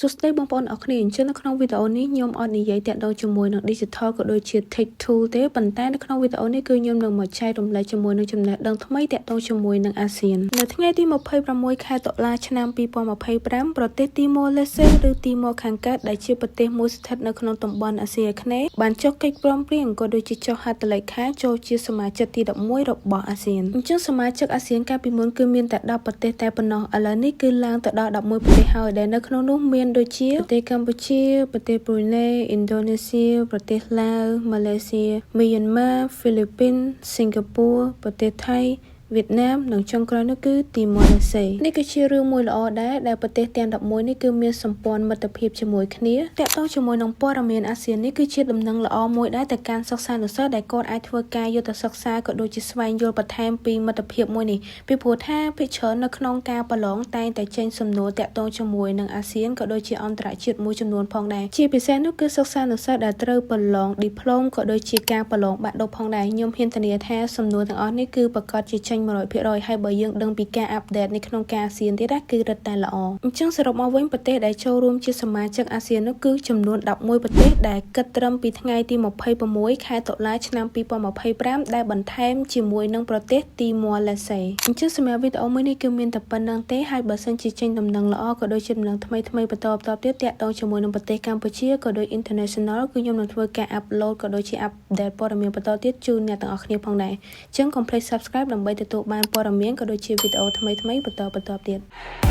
សួស្តីបងប្អូនអរគ្នាអញ្ចឹងនៅក្នុងវីដេអូនេះខ្ញុំអត់និយាយតាក់ទងជាមួយនឹង digital ក៏ដូចជា tech tool ទេប៉ុន្តែនៅក្នុងវីដេអូនេះគឺខ្ញុំនឹងមកចែករំលែកជាមួយនឹងចំណេះដឹងថ្មីតាក់ទងជាមួយនឹងអាស៊ាននៅថ្ងៃទី26ខែតុលាឆ្នាំ2025ប្រទេសទីម៉ូឡេសេឬទីម៉ូខាងកើតដែលជាប្រទេសមួយស្ថិតនៅក្នុងតំបន់អាស៊ីអាគ្នេយ៍បានចុះកិច្ចព្រមព្រៀងក៏ដូចជាចុះហត្ថលេខាចូលជាសមាជិកទី11របស់អាស៊ានអញ្ចឹងសមាជិកអាស៊ានកាលពីមុនគឺមានតែ10ប្រទេសតែប៉ុណ្ណោះឥឡូវនេះគឺឡើងទៅដល់11ប្រទេសហើយដែលនៅក្នុងនោះមានដូចជាប្រទេសកម្ពុជាប្រទេសប្រ៊ុយណេឥណ្ឌូនេស៊ីប្រទេសឡាវម៉ាឡេស៊ីមីយ៉ាន់ម៉ាហ្វីលីពីនសិង្ហបុរីប្រទេសថៃវៀតណាមនិងចុងក្រោយនោះគឺទីម៉ូឡេសេនេះគឺជារឿងមួយល្អដែរដែលប្រទេសទាំង11នេះគឺមានសម្ព័ន្ធមិត្តភាពជាមួយគ្នាតាក់ទងជាមួយនឹងព័ត៌មានអាស៊ាននេះគឺជាដំណឹងល្អមួយដែរទៅកាន់សិស្សានុសិស្សដែលគាត់អាចធ្វើការយុទ្ធសាស្ត្រក៏ដូចជាស្វែងយល់បន្ថែមពីមិត្តភាពមួយនេះពីព្រោះថាភាគច្រើននៅក្នុងការប្រឡងតែងតែចេញសំណួរតាក់ទងជាមួយនឹងអាស៊ានក៏ដូចជាអន្តរជាតិមួយចំនួនផងដែរជាពិសេសនោះគឺសិស្សានុសិស្សដែលត្រូវប្រឡងឌីប្លូមក៏ដូចជាការប្រឡងបាក់ឌុបផងដែរខ្ញុំហ៊ានធានាថាសំណួរទាំងអស់នេះគឺប្រកាសជាចេញ100%ហើយបើយើងដឹងពីការអាប់ដេតនៅក្នុងការអាស៊ានទៀតគឺរឹតតែល្អអញ្ចឹងសរុបមកវិញប្រទេសដែលចូលរួមជាសមាជិកអាស៊ាននោះគឺចំនួន11ប្រទេសដែលគិតត្រឹមពីថ្ងៃទី26ខែតុលាឆ្នាំ2025ដែលបន្ថែមជាមួយនឹងប្រទេសទីម៉ូឡេសេអញ្ចឹងសម្រាប់វីដេអូមួយនេះគឺមានតែប៉ុណ្្នឹងទេហើយបើសិនជាចេញដំណឹងល្អក៏ដូចជាដំណឹងថ្មីបន្តទៀតតាក់ទងជាមួយនឹងប្រទេសកម្ពុជាក៏ដូច international គឺខ្ញុំនឹងធ្វើការ upload ក៏ដូចជា update ព័ត៌មានបន្តទៀតជូនអ្នកទាំងអស់គ្នាផងដែរអញ្ចឹងកុំភ្លេច subscribe ដើម្បីទទួលបានព័ត៌មានក៏ដូចជាវីដេអូថ្មីបន្តទៀត